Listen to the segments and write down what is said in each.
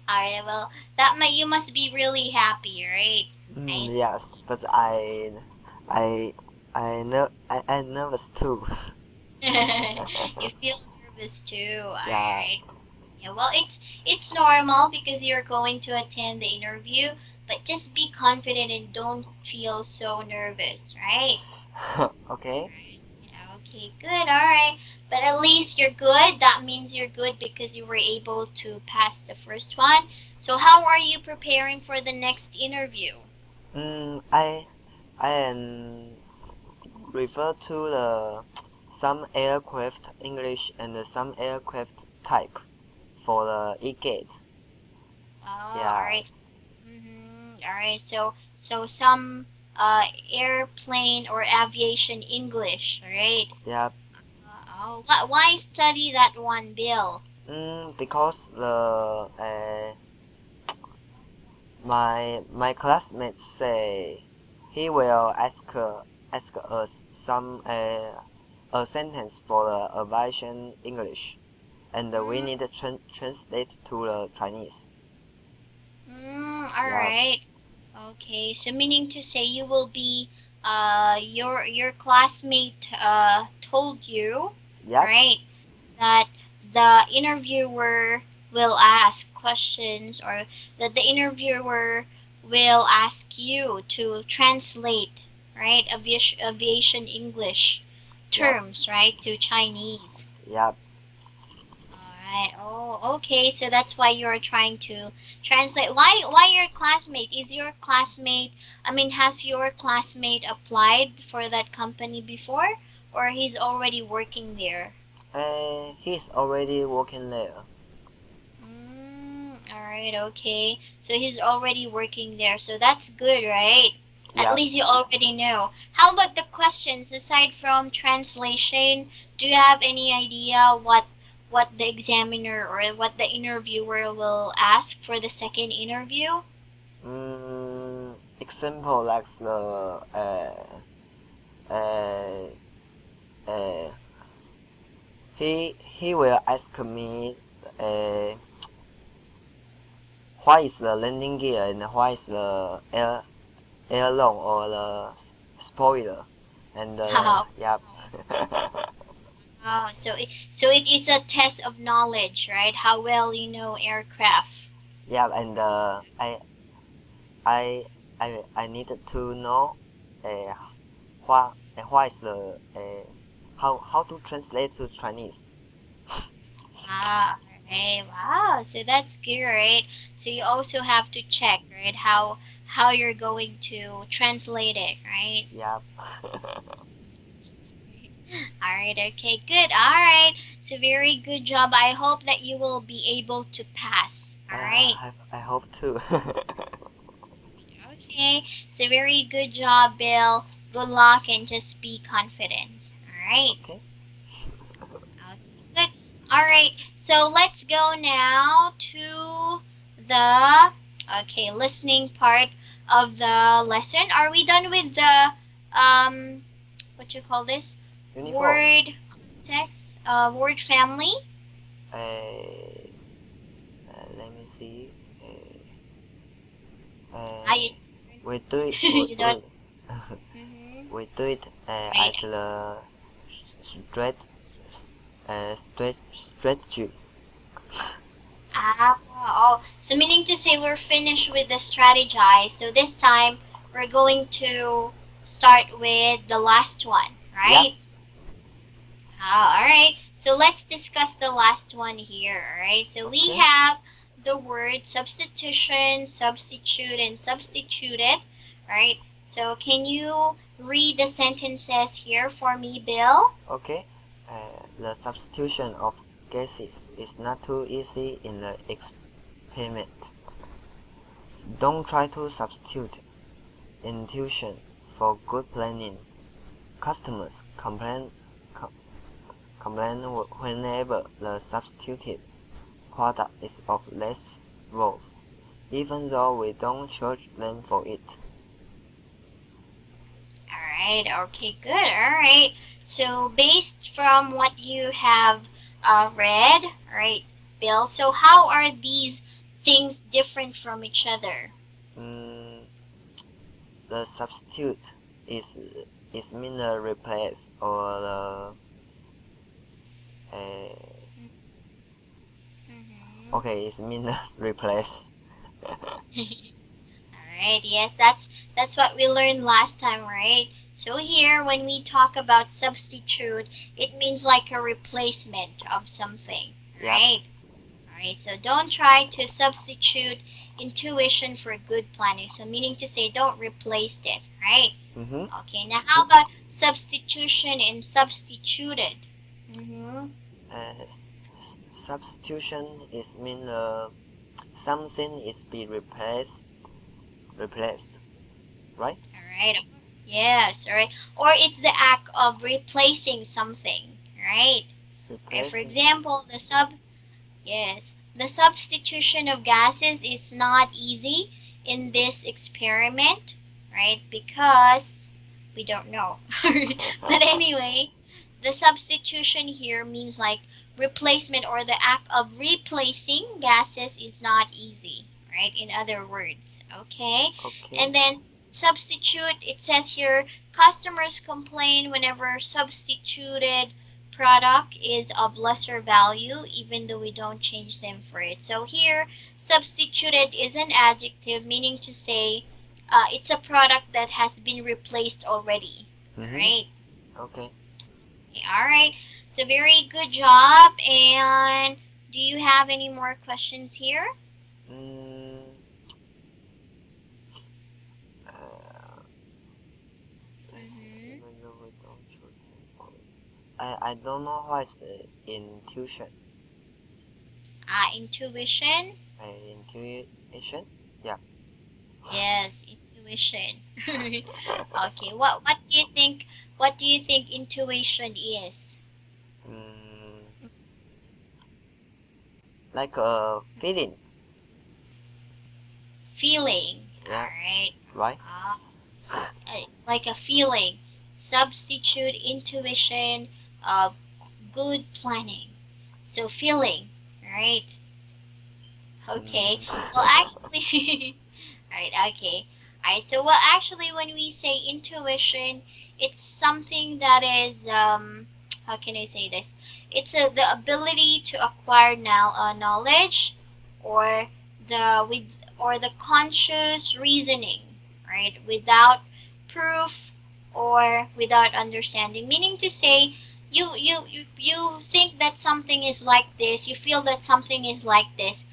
Alright, well, you must be really happy, right? Right? Yes, but I, I nervous too. You feel nervous too, Yeah. alright? Yeah, well, it's normal because you're going to attend the interview, but just be confident and don't feel so nervous, right? Okay. Okay, good, alright. But at least you're good. That means you're good because you were able to pass the first one. So how are you preparing for the next interview? Mm, I am refer to the some aircraft English and some aircraft type for the e-gate. Oh, Yeah. alright. Alright, so some airplane or aviation English, right? Yeah. Why study that one, Bill? Because the my classmates say he will ask us some a sentence for the aviation English, and we Mm, need to translate to the Chinese. Yeah. alright. Okay, so meaning to say you will be your classmate told you, Yep. right, that the interviewer will ask questions or that the interviewer will ask you to translate, right, aviation English Yep. terms, right, to Chinese. Yep. Alright. Oh, okay. So that's why you're trying to translate. Why your classmate? Is your classmate, I mean, has your classmate applied for that company before or he's already working there? He's already working there. Alright, okay. So he's already working there. So that's good, right? At Yep. least you already know. How about the questions aside from translation? Do you have any idea what the examiner or what the interviewer will ask for the second interview? Example like the uh, uh, he will ask me uh, what is the landing gear and what is the aileron or the spoiler, and Wow. yep. Wow. So it is a test of knowledge, right? How well you know aircraft. Yep, and I I needed to know uh, what is the how to translate to Chinese. Ah, right. Wow. So that's good, right? So you also have to check, right, how you're going to translate it, right? Yep. All right. Okay. Good. All right. So very good job. I hope that you will be able to pass. All right. I hope to. Okay. So very good job, Bill. Good luck and just be confident. All right. Okay. Okay. Good. All right. So let's go now to the listening part of the lesson. Are we done with the um what you call this Uniform. word context word family? Uh, Let me see. I We do it. you don't. We, Mm-hmm. we do it Right. at the straight strategy. Ah, oh, so meaning to say we're finished with the strategize. So this time we're going to start with the last one, Yep. right? Ah, all right. So let's discuss the last one here, all right? So we Okay. have the word substitution, substitute, and substituted, right? So can you read the sentences here for me, Bill? Okay. The substitution of gases is not too easy in the experiment. Don't try to substitute intuition for good planning. Customers complain whenever the substituted product is of less worth, even though we don't charge them for it. All right, okay, good. All right. So, based from what you have read, all right, Bill, so how are these things different from each other? Mm, the substitute is mean the replace or Mm-hmm. okay, it's mean the replace. Alright, yes, that's what we learned last time, right? So here, when we talk about substitute, it means like a replacement of something, Yep. right? Alright, so don't try to substitute intuition for good planning. So meaning to say, don't replace it, right? Mm-hmm. Okay, now how about substitution and substituted? Mm-hmm. Substitution is mean something is be replaced, right? Alright, yes, alright. Or it's the act of replacing something, right? Right, for Replacing. example, yes, the substitution of gases is not easy in this experiment, right? Because we don't know. But anyway, the substitution here means like replacement or the act of replacing gases is not easy, right? In other words, okay? Okay. And then substitute, it says here, customers complain whenever substituted product is of lesser value, even though we don't change them for it. So here, substituted is an adjective, meaning to say it's a product that has been replaced already. Mm-hmm. Right? Okay. All right. So very good job. And do you have any more questions here? Mm, uh, Mm-hmm. even though we don't choose I don't know what's intuition. Intuition. Intuition? Yeah. Yes, intuition. Okay. What do you think? What do you think intuition is? Mm, like a feeling. Feeling. All Yeah. right. Right? Like a feeling. Substitute intuition of good planning. So feeling, right? Okay. Well, actually, right. Okay. Alright. So, well, actually, when we say intuition, it's something that is how can I say this? It's the ability to acquire now knowledge, or the conscious reasoning, right? Without proof or without understanding. Meaning to say, you think that something is like this, you feel that something is like this,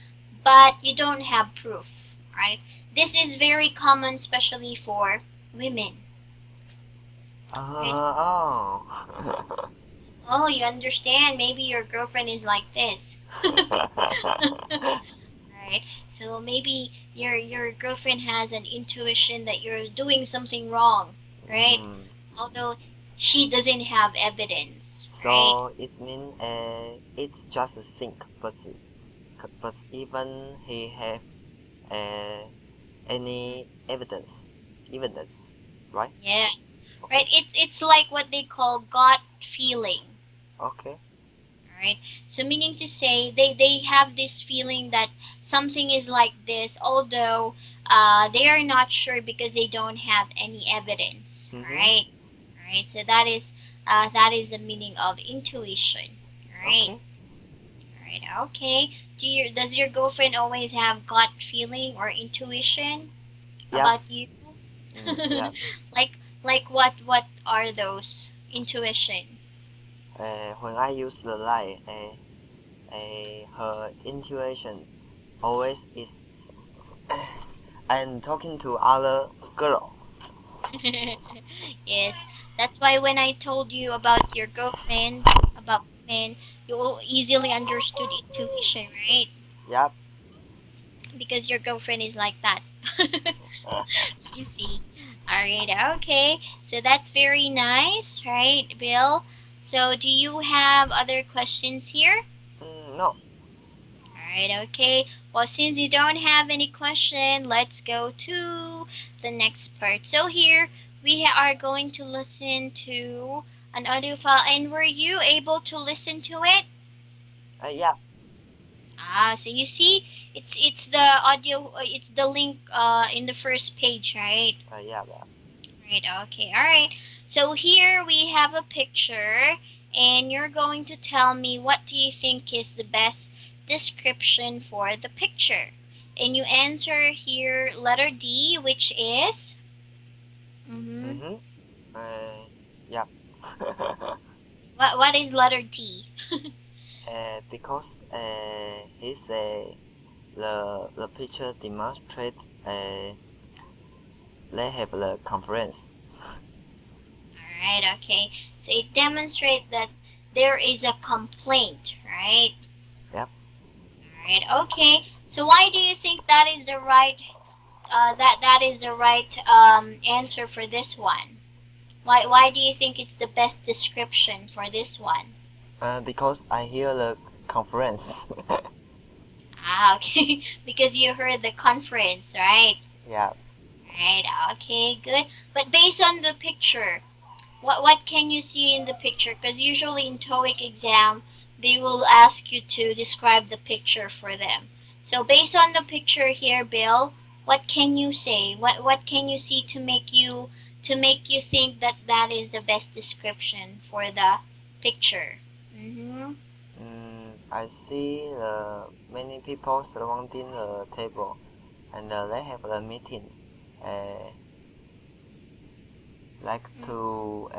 but you don't have proof, right? This is very common, especially for women. Right? Oh. Oh, you understand? Maybe your girlfriend is like this. Right? So maybe your girlfriend has an intuition that you're doing something wrong, right? Mm. Although she doesn't have evidence, right? So it means it's just a think, but even he have uh, any evidence, right? Yes. Okay. Right? It's like what they call gut feeling. Okay. Right? So meaning to say they have this feeling that something is like this, although they are not sure because they don't have any evidence. Mm-hmm. Right? Right. So that is the meaning of intuition. Right. Okay. Right. Okay. Does your girlfriend always have gut feeling or intuition Yep. about you? Yeah. like what are those intuition? When I use the light, her intuition always is I'm talking to other girl. Yes, that's why when I told you about your girlfriend, about men, you easily understood intuition, right? Yep. Because your girlfriend is like that. You see. Alright, okay. So that's very nice, right, Bill? So do you have other questions here? No. Alright, okay. Well, since you don't have any question, let's go to the next part. So here we are going to listen to an audio file, and were you able to listen to it? Yeah. So you see, it's the audio, it's the link in the first page, right? Yeah. Right, okay, all right. So here we have a picture, and you're going to tell me what do you think is the best description for the picture. And you answer here letter D, which is, mm-hmm. Mm-hmm. Yeah. What is letter D? Because he say the picture demonstrates they have the conference. All right, okay. So it demonstrates that there is a complaint, right? Yep. All right, okay. So why do you think that is the right that is the right answer for this one? Why do you think it's the best description for this one? Because I hear the conference. Okay. Because you heard the conference, right? Yeah. Right, okay, good. But based on the picture, what can you see in the picture? Because usually in TOEIC exam, they will ask you to describe the picture for them. So based on the picture here, Bill, what can you say? What can you see to make you think that that is the best description for the picture? Mm-hmm. I see many people surrounding the table, and they have a meeting. Uh, like to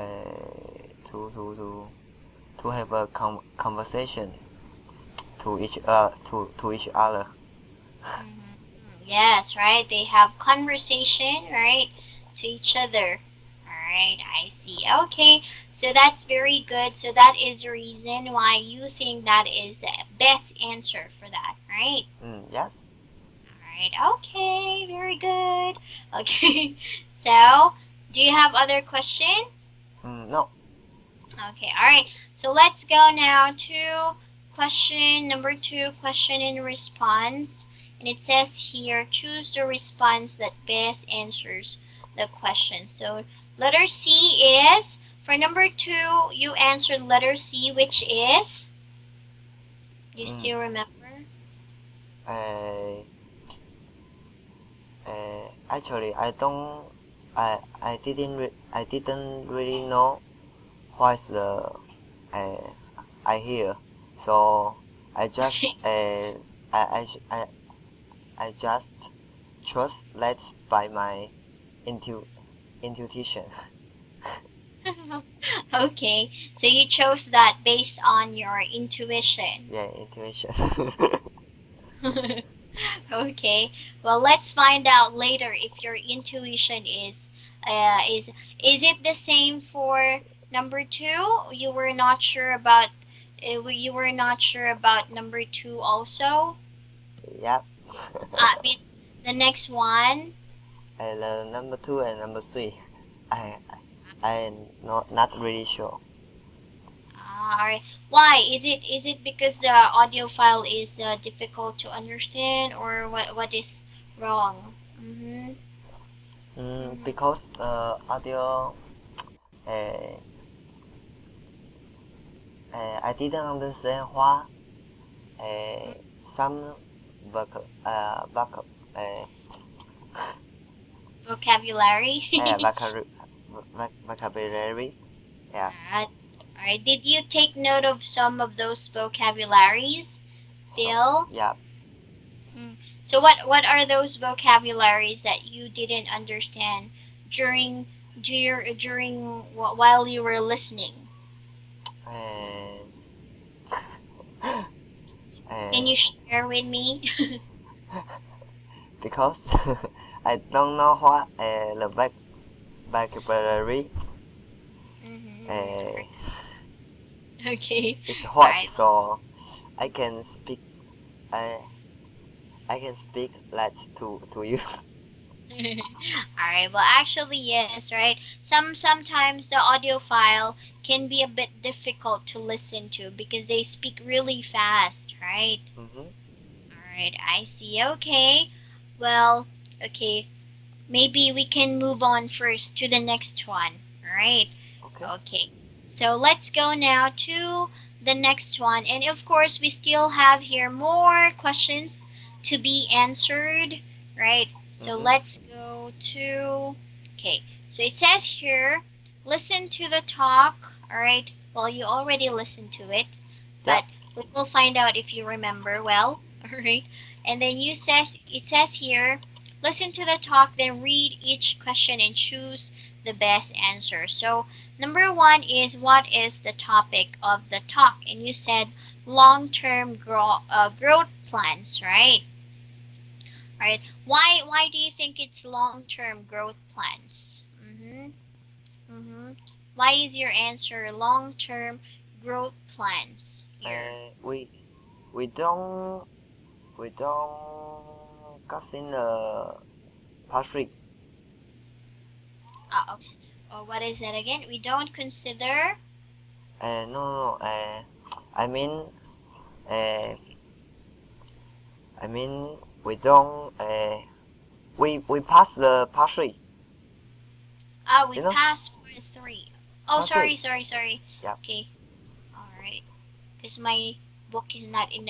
have a conversation to each other. Mm-hmm. Yes, right. They have conversation, right, to each other. All right, I see. Okay, so that's very good. So that is the reason why you think that is the best answer for that, right? Yes. All right. Okay, very good. Okay, so do you have other question? No. Okay, all right. So let's go now to question number 2, question and response. And it says here, choose the response that best answers the question. So letter C is, for number 2, you answered letter C, which is, you Mm, still remember? uh, Actually, I didn't really know what's the uh, I hear, so I just Okay. I, I, I just trust that by my intu intuition. Okay, so you chose that based on your intuition. Yeah, intuition. Okay. Well, let's find out later if your intuition is it the same for number 2? You were not sure about you were not sure about number 2 also? Yep. I mean the next one. And number two and number three, I I'm not really sure. All right. Why? Is it because the audio file is difficult to understand, or what is wrong? Mhm. Mhm. Because audio, uh, I didn't understand what some voc voc Vocabulary. vocabulary. Yeah. Alright. Alright. Did you take note of some of those vocabularies, So Bill? yeah. Hmm. So what are those vocabularies that you didn't understand during while you were listening? And Can you uh, share with me? because I don't know what the vocabulary uh, Mm-hmm. Okay. is All what, right. so I can speak I I can speak that to you. All right. Well, actually, yes, right. Sometimes the audio file can be a bit difficult to listen to because they speak really fast, right? Mm-hmm. All right, I see. Okay. Well, okay. Maybe we can move on first to the next one. All right. Okay. Okay. So let's go now to the next one. And of course, we still have here more questions to be answered, right? So Mm-hmm. let's go to, okay, so it says here, listen to the talk, all right? Well, you already listened to it, but Yep. we will find out if you remember well, all right? And then it says here, listen to the talk, then read each question and choose the best answer. So number one is what is the topic of the talk? And you said long-term growth plans, right? Right. Why do you think it's long-term growth plans? Mm-hmm. Why is your answer long-term growth plans here? And we don't we don't got in the Patrick. Oops. Or what is that again? We don't consider. No, no. I mean, uh, I mean, we don't. We pass the Patrick. We You know, passed for three. Oh, Patrick. sorry. Yep. Okay. All right. Because my book is not in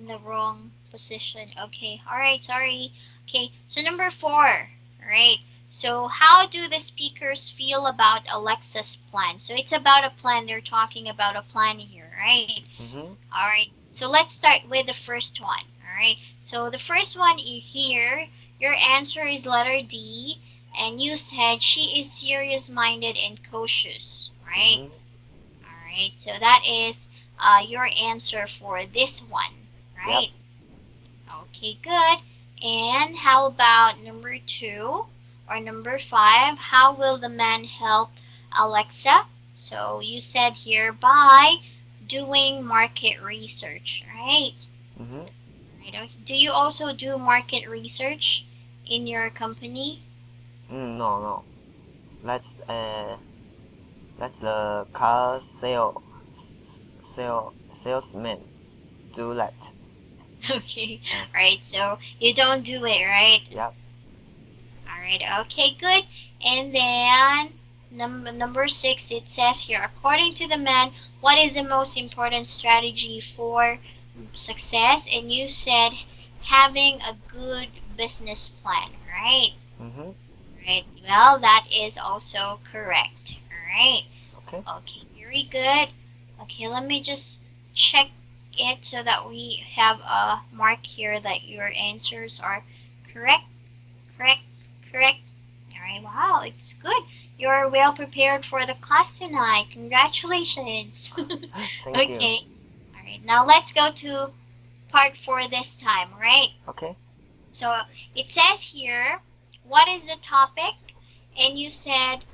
the wrong position. Okay. All right. Sorry. Okay. So number four. All right. So how do the speakers feel about Alexa's plan? So it's about a plan. They're talking about a plan here, right? Mm-hmm. All right. So let's start with the first one. All right. So the first one here, your answer is letter D, and you said she is serious-minded and cautious, right? Mm-hmm. All right. So that is your answer for this one, Yep. right? Okay, good. And how about number two or number five? How will the man help Alexa? So you said here by doing market research, right? Mm-hmm. Right. Do you also do market research in your company? No, no. Let's let's the car salesman do that. Okay, right. So you don't do it, right? Yep. All right. Okay, good. And then number six, it says here, according to the man, what is the most important strategy for success? And you said having a good business plan, right? Mm-hmm. Right. Well, that is also correct. All right. Okay. Okay, very good. Okay, let me just check it so that we have a mark here that your answers are correct, correct, correct. All right, wow, it's good. You're well prepared for the class tonight. Congratulations. Thank you. Okay, all right, now let's go to part four this time, right? Okay. So it says here, what is the topic? And you said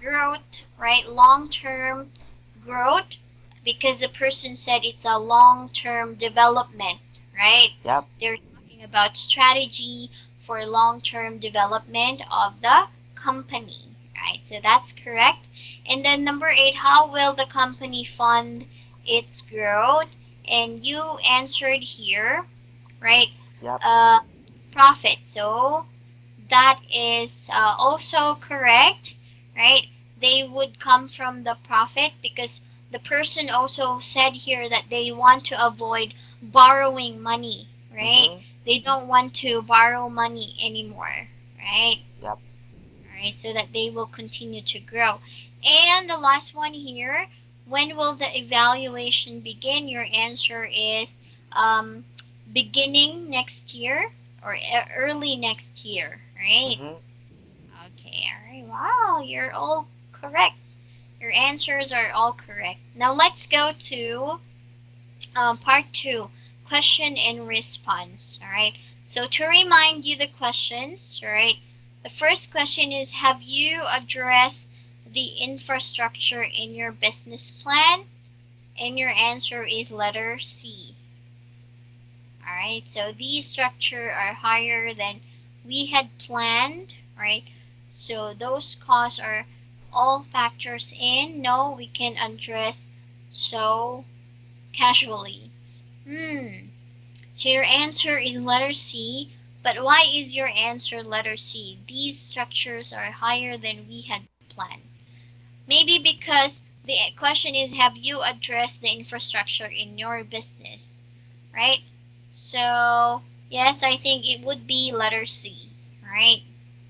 growth, right? Long-term growth, because the person said it's a long-term development, right? Yep. They're talking about strategy for long-term development of the company, right? So that's correct. And then number eight, how will the company fund its growth? And you answered here, right? Yep. Profit. So that is also correct, right? They would come from the profit because the person also said here that they want to avoid borrowing money, right? Mm-hmm. They don't want to borrow money anymore, right? Yep. Right, so that they will continue to grow. And the last one here, when will the evaluation begin? Your answer is um, beginning next year or early next year, right? Mm-hmm. Okay, all right. Wow, you're all correct. Your answers are all correct. Now let's go to part two, question and response. All right. So to remind you the questions, all right. The first question is, have you addressed the infrastructure in your business plan? And your answer is letter C. All right. So these structure are higher than we had planned, right? So those costs are all factors in. No, we can address so casually. Hmm. So your answer is letter C, but why is your answer letter C? These structures are higher than we had planned. Maybe because The question is, have you addressed the infrastructure in your business? Right? So, yes, I think it would be letter C. Right?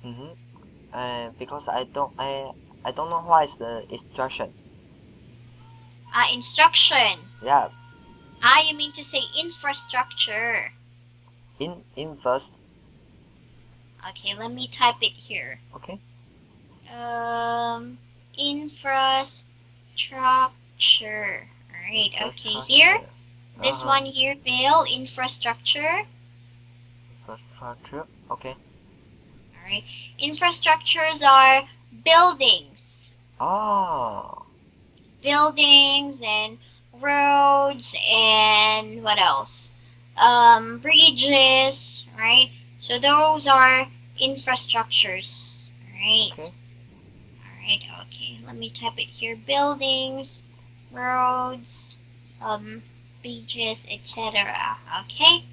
Mm-hmm. Because I don't know what is the instruction. Instruction. Yeah, You mean to say infrastructure. in first. Okay, let me type it here. Okay. Infrastructure. Alright, okay, here. Infrastructure. This Uh-huh. one here, Bill, infrastructure. Infrastructure. Okay. Alright, infrastructures are buildings. Oh. Buildings and roads and what else? Bridges, right? So those are infrastructures, right? Okay. Alright, okay. Let me type it here. Buildings, roads, um, beaches, etc. Okay?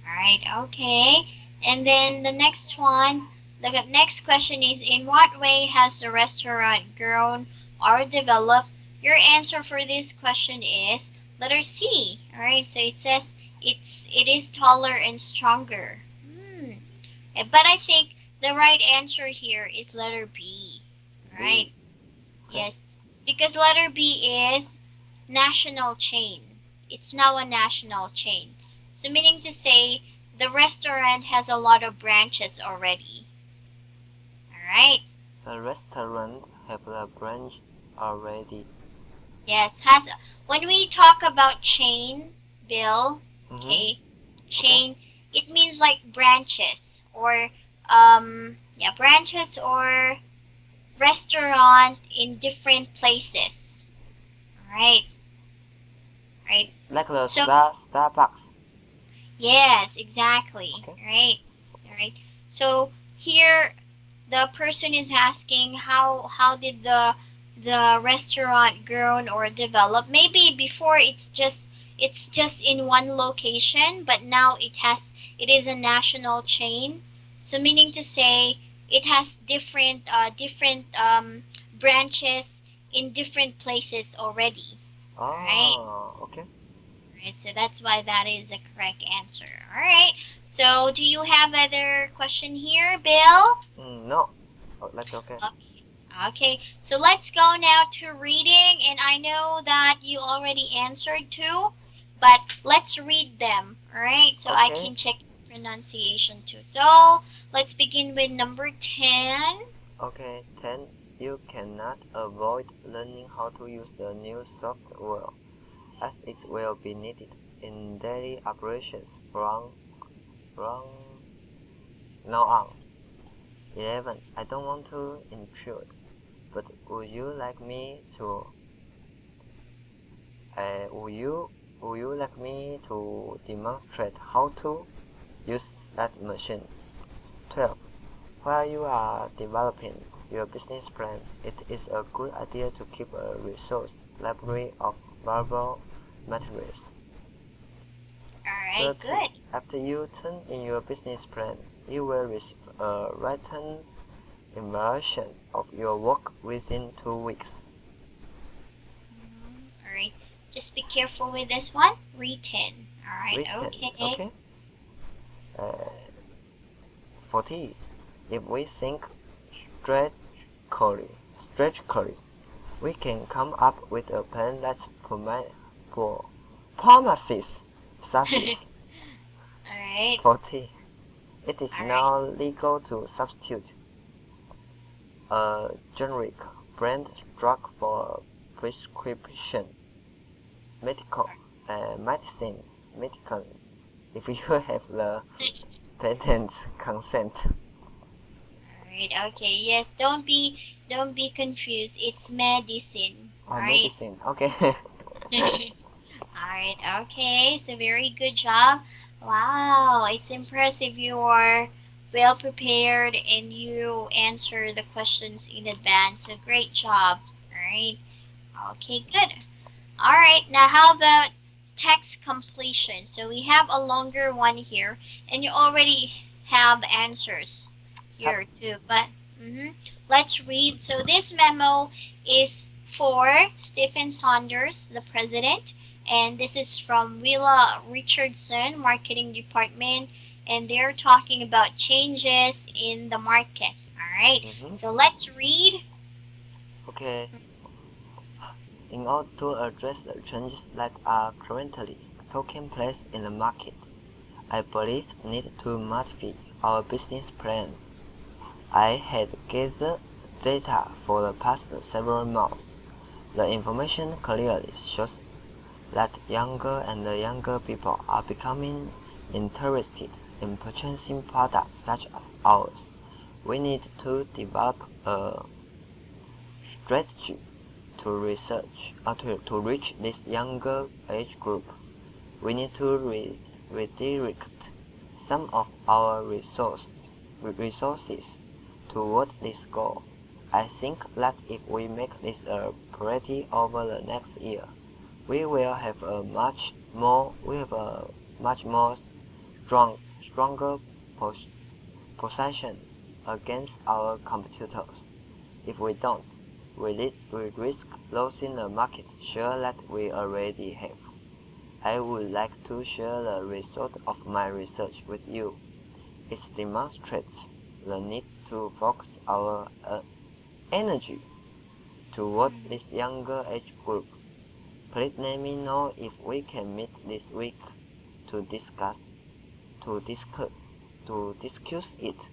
Alright, okay. And then the next question is, in what way has the restaurant grown or developed? Your answer for this question is letter C. Alright, so it says it is taller and stronger. Hmm. But I think the right answer here is letter B. Right? B. Okay. Yes. Because letter B is national chain. It's now a national chain. So meaning to say the restaurant has a lot of branches already. Alright? The restaurant have a branch already. Yes, has when we talk about chain, Bill, Mm-hmm. okay, Okay. chain, it means like branches or branches or restaurant in different places. Right, right. Like the So Starbucks. yes, exactly. Okay. Right, right. So here the person is asking how did the restaurant grown or develop? Maybe before it's just in one location, but now it is a national chain. So meaning to say it has different branches in different places already. All right. Oh. Okay. Right, so that's why that is the correct answer. All right. So, do you have other question here, Bill? No. Oh, that's okay. Okay. Okay. So let's go now to reading, and I know that you already answered two, but let's read them. All right. So I Okay. can check pronunciation too. So let's begin with number 10. Okay. 10. You cannot avoid learning how to use the new software, as it will be needed in daily operations from now on. 11. I don't want to intrude, but would you like me to uh, would you would you like me to demonstrate how to use that machine? 12. While you are developing your business plan, it is a good idea to keep a resource library of valuable materials. All right. 13. Good. After you turn in your business plan, you will receive a written evaluation of your work within 2 weeks. All right. Just be careful with this one. Written. All right. Written. Okay. Okay. Uh, 40. If we think strategically, we can come up with a plan that promises success. All right. 40. It is All right. now legal to substitute a generic brand drug for prescription medical medical if you have the patent consent. Alright, okay, yes, don't be confused. It's medicine. Or Alright. medicine. Okay. Alright, okay, so very good job. Wow, it's impressive you are well prepared and you answer the questions in advance. So great job. Alright. Okay, good. Alright, now how about text completion? So we have a longer one here and you already have answers Yep. here too, but let's read. So this memo is for Stephen Saunders, the president. And this is from Willa Richardson, marketing department. And they're talking about changes in the market. All right. Mm-hmm. So let's read. Okay. In order to address the changes that are currently taking place in the market, I believe need to modify our business plan. I had gathered data for the past several months. The information clearly shows that younger and younger people are becoming interested in purchasing products such as ours. We need to develop a strategy to reach this younger age group. We need to redirect some of our resources toward this goal. I think that if we make this a priority over the next year, we will have a much more stronger position against our competitors. If we don't, we risk losing the market share that we already have. I would like to share the result of my research with you. It demonstrates the need to focus our energy toward this younger age group. Please let me know if we can meet this week to discuss it.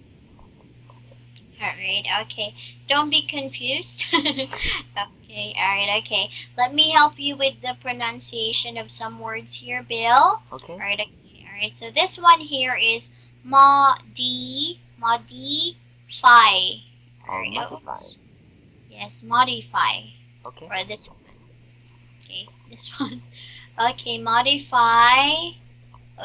Alright, okay. Don't be confused. Okay, alright, okay. Let me help you with the pronunciation of some words here, Bill. Okay. Alright. So this one here is modify. Or modify. Yes, modify. Okay. For this one. Okay, this one. Okay, modify.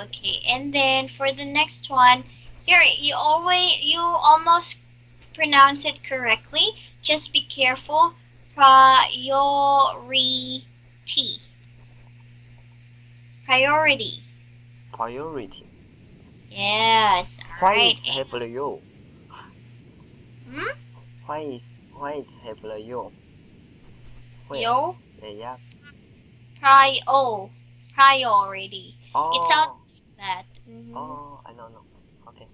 Okay, and then for the next one, here you almost pronounce it correctly. Just be careful. Priority. Priority. Priority. Yes. Why Alright. is have the you? Hmm? Why is have the you? Yo. Yeah. Priority. Oh. It sounds like that. Oh, I don't know. Okay.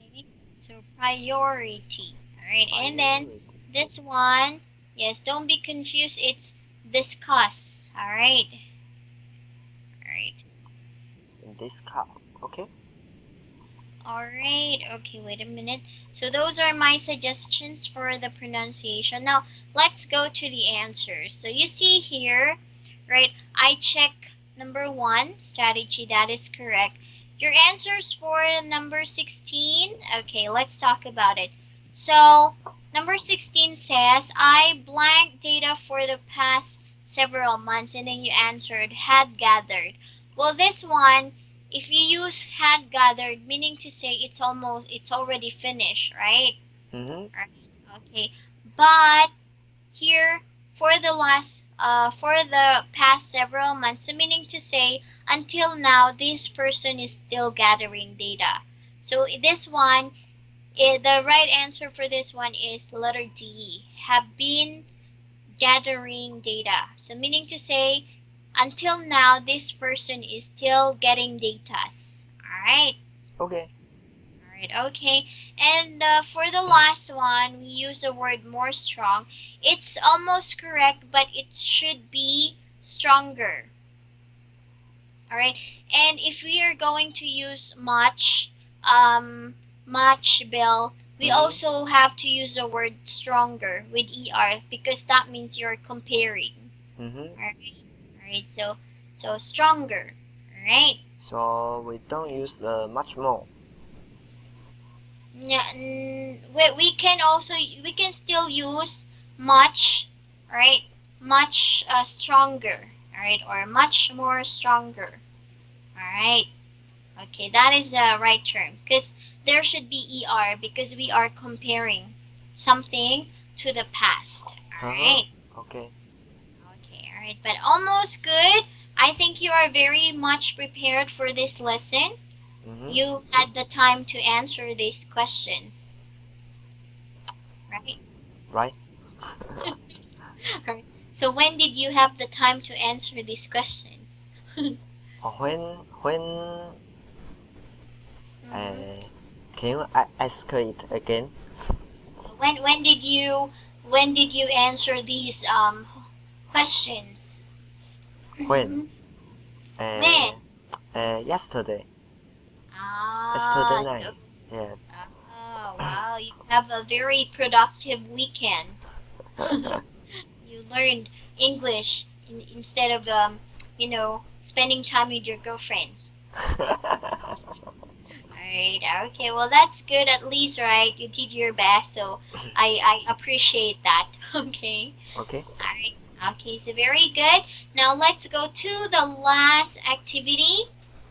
Okay. So priority. Alright, and then this one, yes, don't be confused. It's discuss. Alright. Alright. Discuss. Okay. Alright. Okay, wait a minute. So those are my suggestions for the pronunciation. Now, let's go to the answers. So you see here, right? I check number 1, strategy. That is correct. Your answers for number 16. Okay, let's talk about it. So, number 16 says, I blank data for the past several months, and then you answered, had gathered. Well, this one, if you use had gathered, meaning to say it's already finished, right? Mm-hmm. Right. Okay. But here, for the past several months, so meaning to say until now, this person is still gathering data. So this one, the right answer for this one is letter D, have been gathering data. So meaning to say, until now, this person is still getting data. Alright? Okay. Alright, okay. And for the last one, we use the word more strong. It's almost correct, but it should be stronger. Alright? And if we are going to use much, Bill, we also have to use the word stronger with ER because that means you're comparing. Alright, so stronger. Alright? So we don't use much more. Yeah, we can still use much, right? Much stronger, alright, or much more stronger. Alright. Okay, that is the right term because there should be ER because we are comparing something to the past. Alright. Okay. Okay, alright, but almost good. I think you are very much prepared for this lesson. You had the time to answer these questions. Right? Right. Alright. So when did you have the time to answer these questions? When Mhm. can you ask it again? When did you answer these questions? When? Mhm. Uh, When? Yesterday. Yesterday Ah, night. Yeah. oh wow, you have a very productive weekend. You learned English instead of spending time with your girlfriend. Alright, okay, well that's good at least, right? You did your best, so I appreciate that. Okay. Okay. Alright. Okay, so very good. Now let's go to the last activity,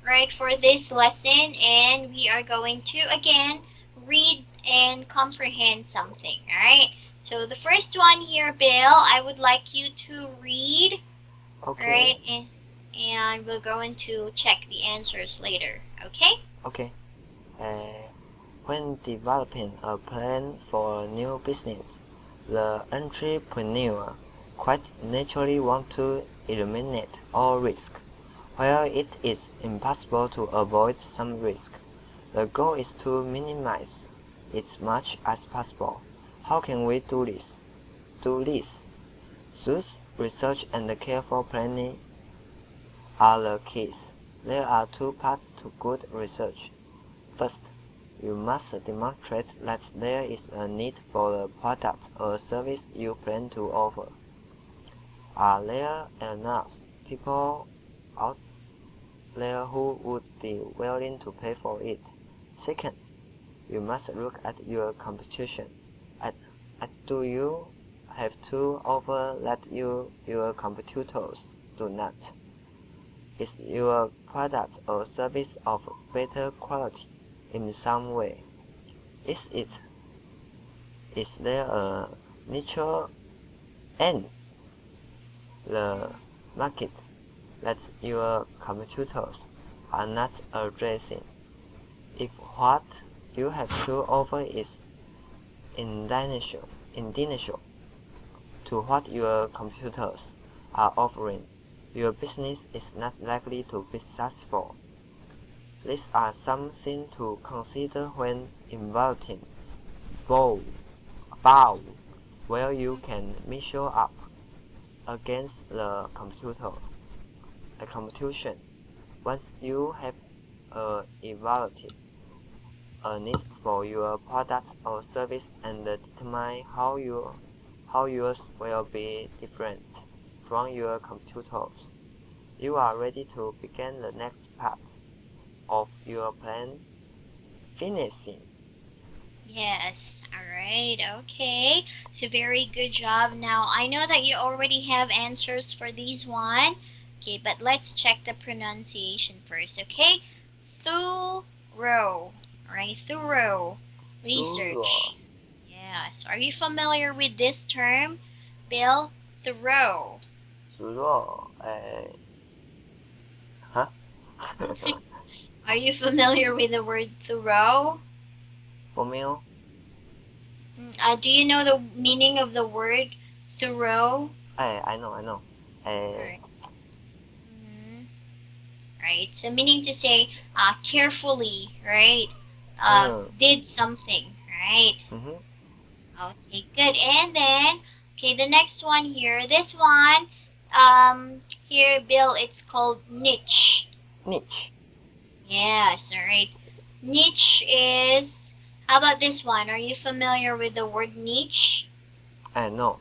right, for this lesson, and we are going to again read and comprehend something. Alright. So the first one here, Bill, I would like you to read, Okay. right, and we're going to check the answers later. Okay? Okay. Uh, when developing a plan for a new business, the entrepreneur quite naturally wants to eliminate all risk. While it is impossible to avoid some risk, the goal is to minimize it as much as possible. How can we do this? Thus, research and careful planning are the keys. There are two parts to good research. First, you must demonstrate that there is a need for the product or service you plan to offer. Are there enough people out there who would be willing to pay for it? Second, you must look at your competition. At, do you have to offer that your competitors do not? Is your product or service of better quality in some way? Is it? Is there a niche in the market that your competitors are not addressing? If what you have to offer is identical to what your competitors are offering, your business is not likely to be successful. These are some things to consider when evaluating bow, bow, where you can measure up against the competition. Once you have evaluated a need for your product or service and determine how yours will be different from your competitors, you are ready to begin the next part of your plan, finishing. Yes. All right. Okay. So very good job. Now I know that you already have answers for these one. Okay, but let's check the pronunciation first. Okay. Thorough. All right. Thorough research. Thorough. Yes. Are you familiar with this term, Bill? Thorough. Thorough. Huh? Are you familiar with the word thorough? For meal? Do you know the meaning of the word thorough? I know. All Uh, right. Mhm. Right? So meaning to say, carefully, right? mm, Did something, right? mm-hmm. Okay, good. And then, okay, the next one here. This one, here, Bill, it's called niche. Niche. Yes, all right. Niche is. How about this one? Are you familiar with the word niche? No.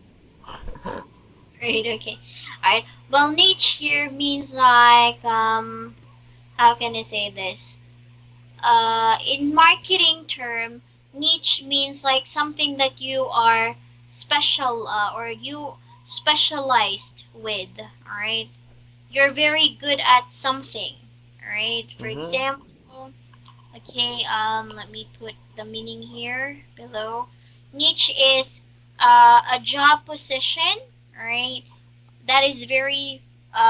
Right. Okay. All right. Well, niche here means like how can I say this? In marketing term, niche means like something that you are special or you specialized with. All right, you're very good at something. All right. For Mm-hmm. example, okay. Let me put the meaning here below. Niche is a job position. All right, that is very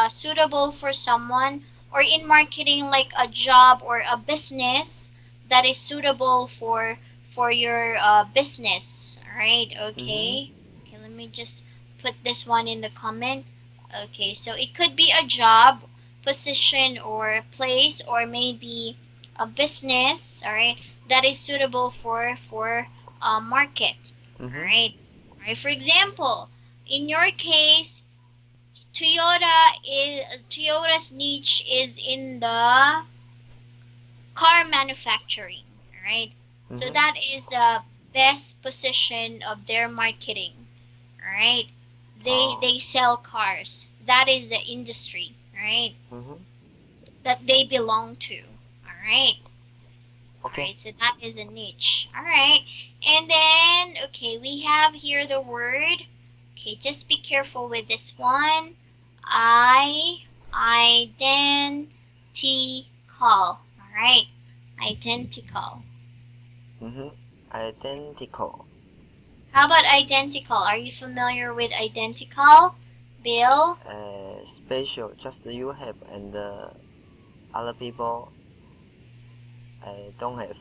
suitable for someone, or in marketing like a job or a business that is suitable for your business. All right, Mm-hmm. okay, let me just put this one in the comment. Okay, so it could be a job, position, or place, or maybe a business, all right, that is suitable for a market, all Mm-hmm. right. All right, for example, in your case, Toyota's niche is in the car manufacturing, all right. So Mm-hmm. that is the best position of their marketing, all right. They Oh. they sell cars. That is the industry, right? Mm-hmm. That they belong to. All right. All Okay. right. So that is a niche. All right. And then okay, we have here the word. Okay, just be careful with this one. I identical. All right. Identical. Mm-hmm. Identical. How about identical? Are you familiar with identical, Bill? Special. Just you have and other people don't have.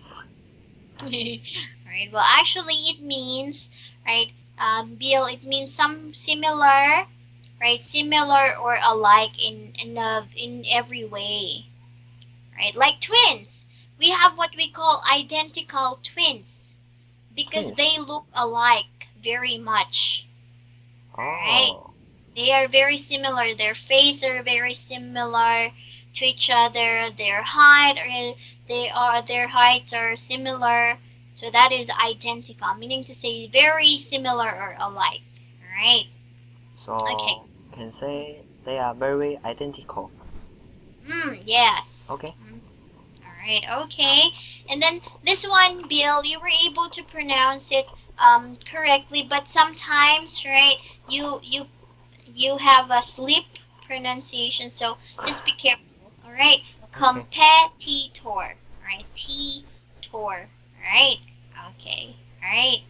Right. Well, actually, it means, right, Bill, it means some similar, right, similar or alike in every way, right? Like twins, we have what we call identical twins because Twins. they look alike very much, right? Oh. They are very similar. Their face are very similar to each other. Their heights are similar. So that is identical, meaning to say very similar or alike. All right. Okay. So can say they are very identical. Yes. Okay. All right. Okay. And then this one, Bill, you were able to pronounce it correctly, but sometimes, right, you have a slip pronunciation, so just be careful. All right, Okay. competitor. All right, T-tor. All right. Okay. All right.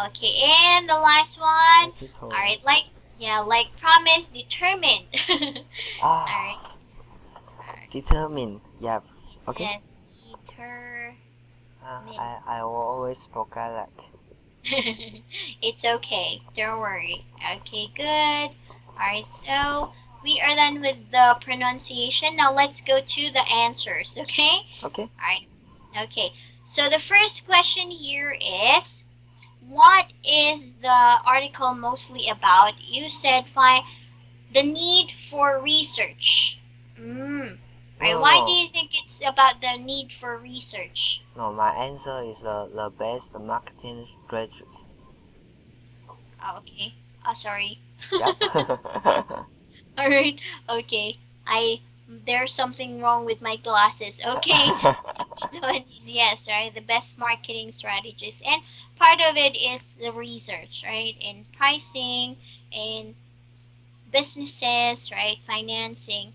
Okay, and the last one. All Competitor. right, like yeah, like promise, determined. All right. Ah. All right. Determine. Yeah. Okay. Yes, determined. I always forget that. It's okay. Don't worry. Okay, good. Alright, so we are done with the pronunciation. Now let's go to the answers, okay? Okay. Alright, okay. So the first question here is, what is the article mostly about? You said the need for research. No, Right, no, why do no. you think it's about the need for research? No, my answer is the best marketing strategies. Oh, okay. Oh, sorry. Yep. All right. Okay. There's something wrong with my glasses. Okay. So this one is yes, right? The best marketing strategies. And part of it is the research, right? In pricing, in businesses, right? Financing.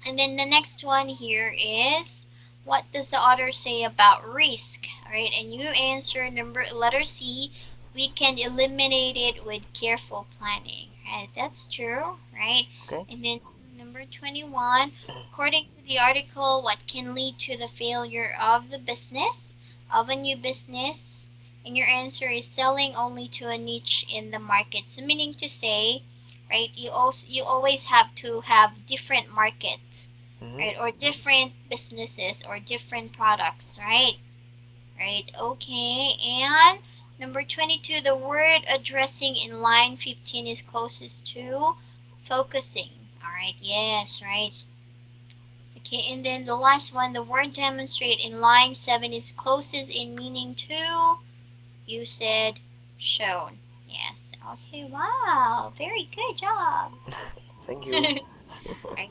And then the next one here is, what does the author say about risk? All right. And you answer letter C, we can eliminate it with careful planning. Right? That's true, right? Okay. And then number 21, according to the article, what can lead to the failure of a new business? And your answer is selling only to a niche in the market. So meaning to say, right, you always have to have different markets, Mm-hmm. right? Or different businesses or different products, right? Right, okay. And number 22, the word addressing in line 15 is closest to focusing. All right, yes, right. Okay, and then the last one, the word demonstrate in line 7 is closest in meaning to, you said shown. Yes, okay, wow, very good job. Thank All you. right,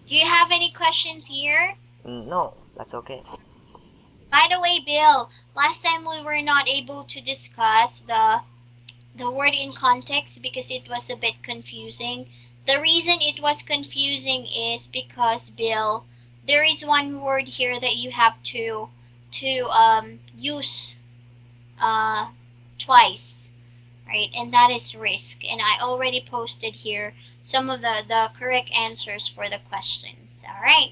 do you have any questions here? No, that's okay. By the way, Bill, last time we were not able to discuss the word in context because it was a bit confusing. The reason it was confusing is because, Bill, there is one word here that you have to use uh twice, right? And that is risk. And I already posted here some of the correct answers for the questions. All right.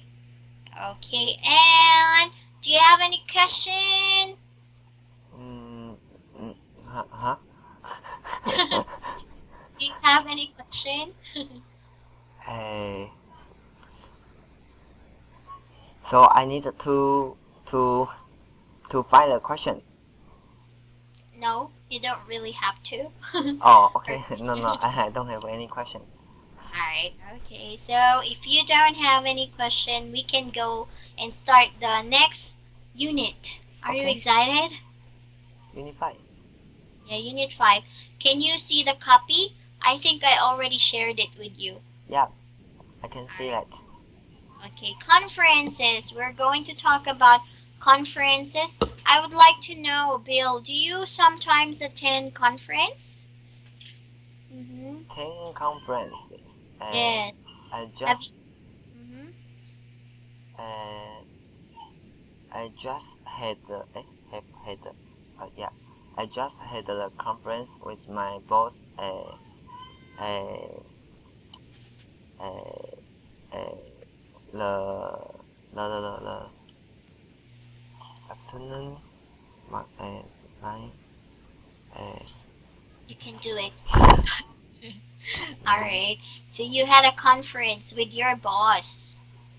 Okay. And do you have any question? Mm, huh? Do you have any question? Hey. So I need to find a question. No, you don't really have to. Oh, okay. Or- No, I don't have any question. Alright, okay. So if you don't have any question, we can go and start the next unit. Are you Okay. excited? Unify. Yeah, unit 5. Can you see the copy? I think I already shared it with you. Yeah, I can see Alright. that. Okay, conferences. We're going to talk about conferences. I would like to know, Bill, do you sometimes attend conference? Mm-hmm. 10 conferences. Yes. I Have you? just Mm-hmm. uh, I just had have had yeah. I just had a conference with my boss. Uh, uh, uh, the afternoon, 9. Uh, You can do it. 9 Alright. So you had a conference with your boss.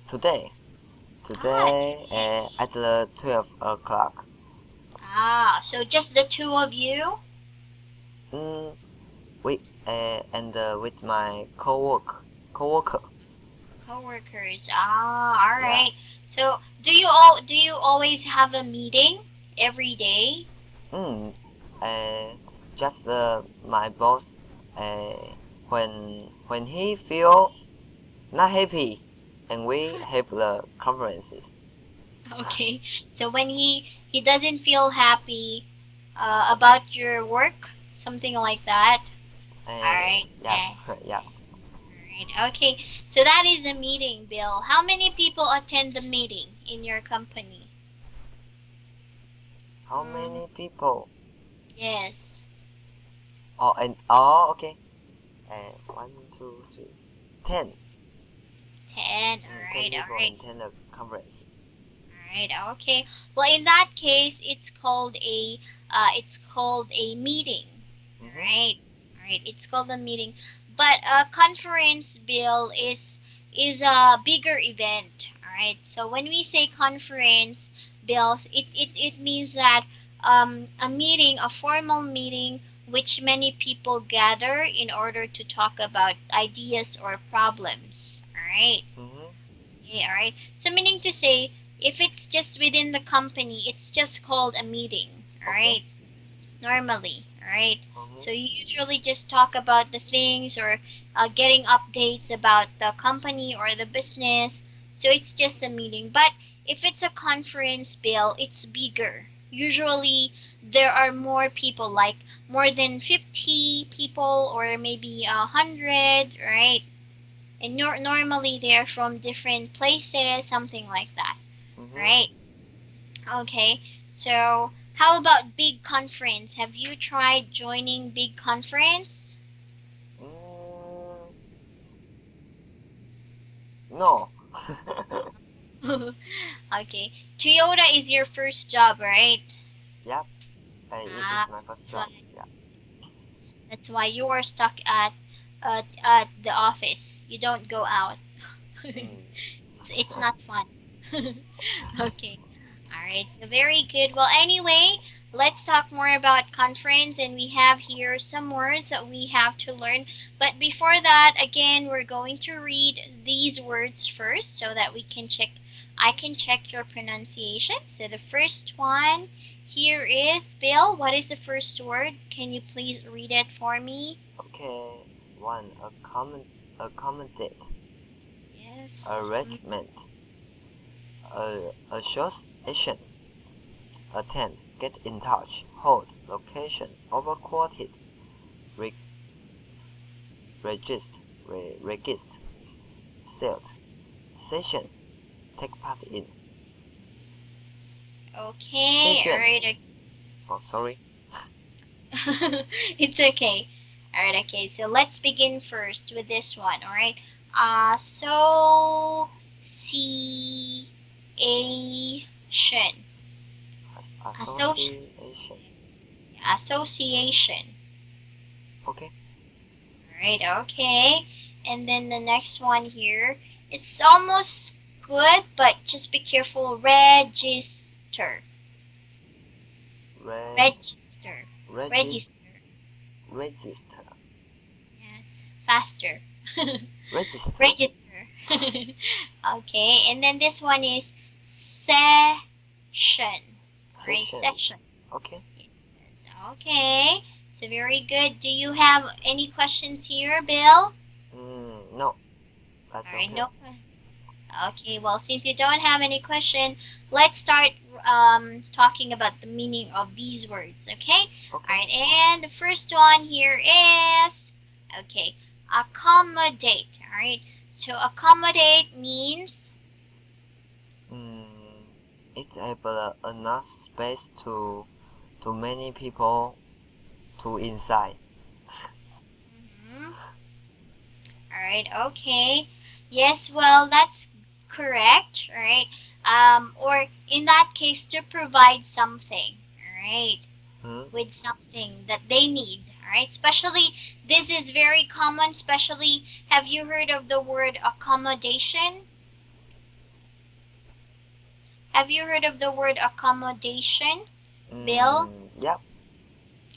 today. Ah, Today today. at the 12 o'clock. Ah, so just the two of you? Mm, we and with my coworker. Coworkers. Ah, Yeah. alright. So do you always have a meeting every day? Mm, uh, just my boss. Uh, when he feel not happy, and we have the conferences. Okay. So when he doesn't feel happy about your work, something like that. All right. Yeah, Yeah. yeah. All right. Okay. So that is the meeting, Bill. How many people attend the meeting in your company? How Mm, many people? yes. Okay. 1, 2, 3, 10. 10. All 10 right. All people right. attend the conferences. All right. Okay. Well, in that case, it's called a meeting. All Mm-hmm. right. All right. It's called a meeting. But a conference, Bill, is a bigger event. All right. So when we say conference, Bill, it means that a meeting, a formal meeting, which many people gather in order to talk about ideas or problems. All right. Mm-hmm. Yeah, all right. So meaning to say, if it's just within the company, it's just called a meeting, all Okay. right? Normally, all right? Mm-hmm. So you usually just talk about the things or getting updates about the company or the business. So it's just a meeting. But if it's a conference, Bill, it's bigger. Usually there are more people, like more than 50 people or maybe 100, right? And normally they're from different places, something like that, Mm-hmm. right? Okay, so how about big conference? Have you tried joining big conference? Mm, no. Okay, Toyota is your first job, right? Yep. It is Ah, my first that's why job. Yeah. that's why you are stuck at the office. You don't go out. Mm. It's not fun. Okay. All right. So very good. Well, anyway, let's talk more about conference, and we have here some words that we have to learn. But before that, again, we're going to read these words first so that we can check. I can check your pronunciation. So the first one here is Bill. What is the first word? Can you please read it for me? Okay. 1. Accommodate. Yes. Arrangement. Association. Attend. Get in touch. Hold. Location. Overquoted. Re- register. Register. Sealed. Session. Take part in. Okay. All 现卷. right. Oh, sorry. It's okay. All right, okay. So let's begin first with this one, all right? Association. Associ- Association. Association. Okay. All Alright, okay. And then the next one here, it's almost good, but just be careful. Register. Re Register. regis Register. register. Yes. Faster. Register. Register. Okay, and then this one is session. Right, Session. section. Okay. Yes, okay. So very good. Do you have any questions here, Bill? No. That's All right, okay. no. Okay, well, since you don't have any question, let's start talking about the meaning of these words, okay? All Okay. right, and the first one here is, okay, accommodate, all right? So accommodate means, It's able enough space to many people to inside. mhm. All right, okay. Yes, well, that's correct, all right? Or in that case, to provide something, all right? Hmm? With something that they need. All right, especially this is very common. Especially, have you heard of the word accommodation? Have you heard of the word accommodation, Bill? Yep.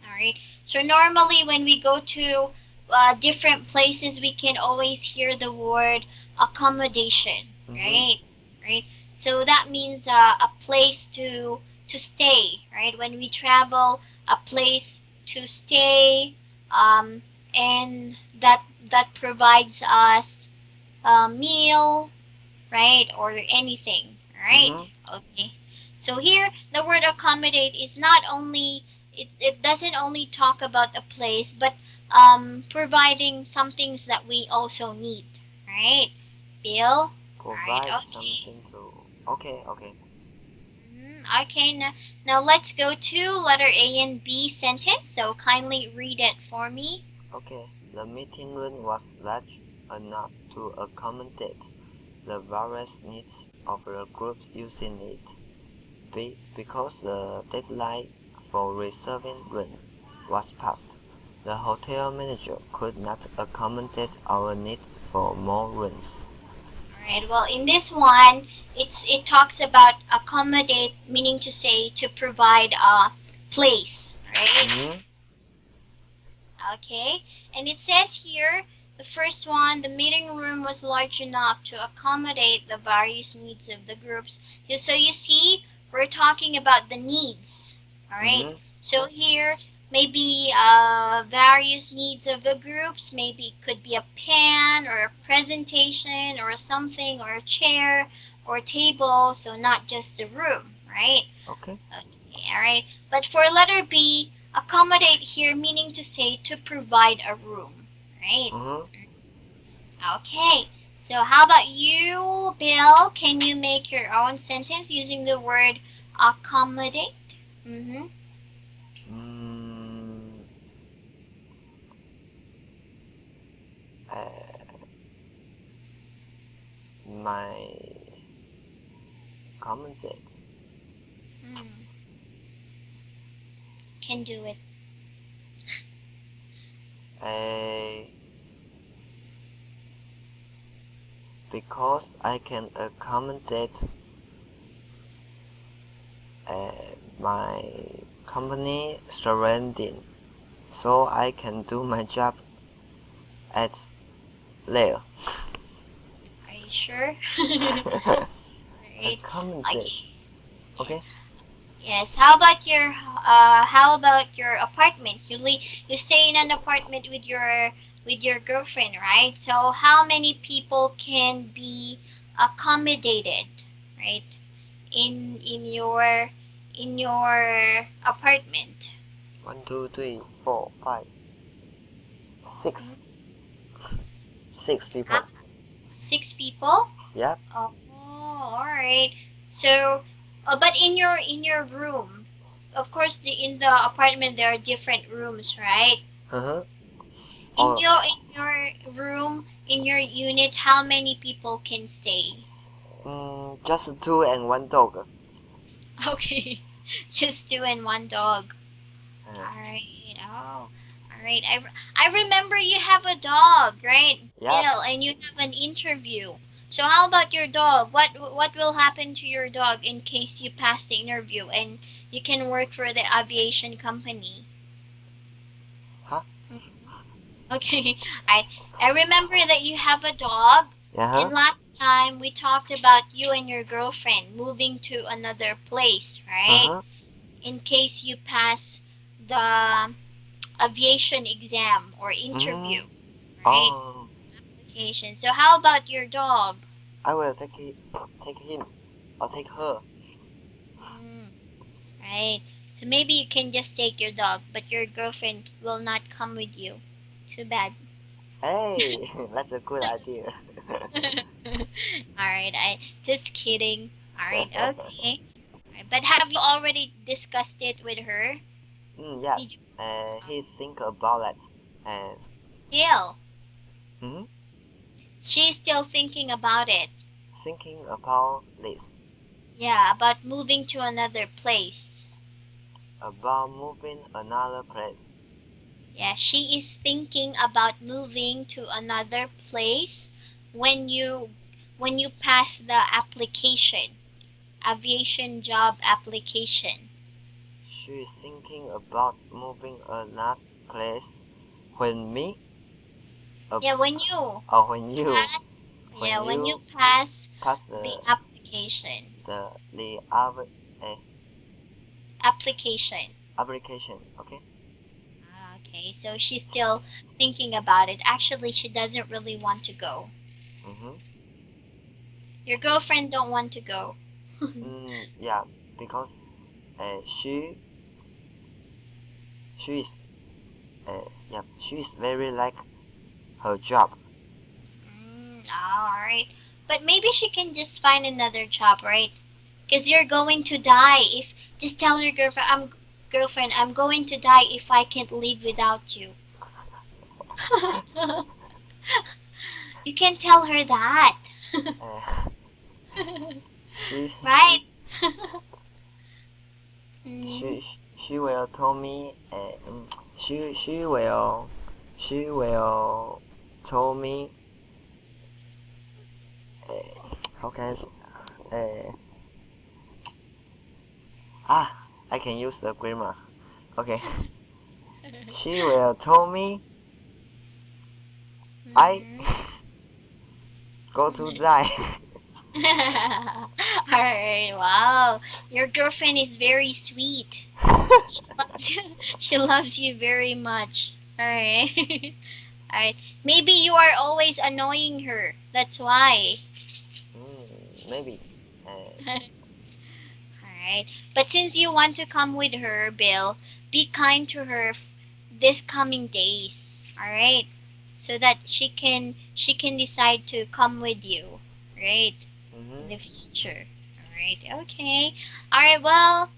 All right. So normally when we go to different places, we can always hear the word accommodation, Mm-hmm. right? Right. So that means a place to stay, right? When we travel, a place to stay, um, and that provides us a meal, right, or anything, right? Mm-hmm. Okay. So here, the word accommodate is not only it doesn't only talk about a place, but providing some things that we also need, right? Bill. All right. Provide Okay. something to. Okay. Okay. Okay. Now let's go to letter A and B sentence. So kindly read it for me. Okay. The meeting room was large enough to accommodate the various needs of the groups using it. Because the deadline for reserving room was passed, the hotel manager could not accommodate our need for more rooms. All right. Well, in this one, it talks about accommodate, meaning to say to provide a place, right? Mm-hmm. Okay. And it says here, the first one, the meeting room was large enough to accommodate the various needs of the groups. So you see, we're talking about the needs. All right. Mm-hmm. So here, maybe various needs of the groups. Maybe it could be a pen or a presentation or something or a chair or a table. So not just a room, right? Okay. Okay, all right. But for letter B, accommodate here meaning to say to provide a room, right? Mm-hmm. Okay. So how about you, Bill? Can you make your own sentence using the word accommodate? Mm-hmm. Mm, uh, my accommodate. Mm, can do it. Uh, because I can accommodate my company surrounding, so I can do my job at there. Are you sure? Right. Accommodate. Okay. Yes. Okay. Yes. How about your apartment? You stay in an apartment with your girlfriend, right? So how many people can be accommodated, right? In your apartment. 1, 2, 3, 4, 5, 6. 6 people. Ah, 6 people? Yep. Oh, all right. So, but in your room, of course, in the apartment there are different rooms, right? Uh-huh. In Or your room, in your unit, how many people can stay? just 2 and 1 dog. Okay, just two and one dog. Uh, All right. Oh, all Alright. I remember you have a dog, right, Yep. Bill, and you have an interview. So how about your dog? What will happen to your dog in case you pass the interview and you can work for the aviation company? Huh? Okay. I remember that you have a dog, Uh-huh. and last time we talked about you and your girlfriend moving to another place, right? Uh-huh. In case you pass the aviation exam or Mm-hmm. interview, right? Oh, Application. So how about your dog? I will take him or take her. Mm, right. So maybe you can just take your dog, but your girlfriend will not come with you. Too bad. Hey, that's a good idea. Alright, I just kidding. Alright, okay. Alright, but have you already discussed it with her? Did you Yes, he think about that, and still? hmm She's still thinking about it. thinking about this, Yeah, about moving to another place. about moving another place. Yeah, she is thinking about moving to another place when you pass the application, aviation job application. She is thinking about moving another place. When me, uh, Yeah, when you or when you, pass, when yeah, when you you pass pass the application, the other application. application. Okay. Ah, okay, so she's still thinking about it. Actually, she doesn't really want to go. Mm-hmm. Your girlfriend don't want to go. Yeah, because she is she is very like her job. All right. But maybe she can just find another job, right? Because you're going to die if just tell your girlfriend, I'm going to die if I can't live without you. You can tell her that. Uh, she Right? Mm, she will tell me she will tell me how can I say, uh, I can use the grammar. Okay. She will tell me I mhm. go to die. Alright, wow. Your girlfriend is very sweet. She loves you, she loves you very much. Alright. Alright. Maybe you are always annoying her. That's why. Maybe. Uh, Alright. But since you want to come with her, Bill, be kind to her this coming days. Alright? So that she can decide to come with you. Right? In mhm. the future. Alright, okay. Alright, well,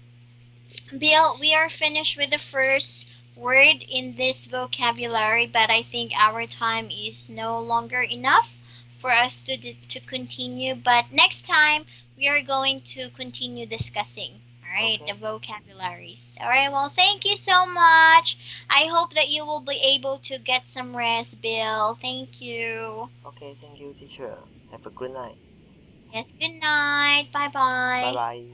Bill, we are finished with the first word in this vocabulary, but I think our time is no longer enough for us to continue. But next time, we are going to continue discussing. Alright, the Okay. vocabularies. Alright, well, thank you so much. I hope that you will be able to get some rest, Bill. Thank you. Okay. Thank you, teacher. Have a good night. Yes, good night. Bye Bye bye.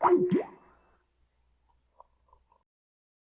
bye.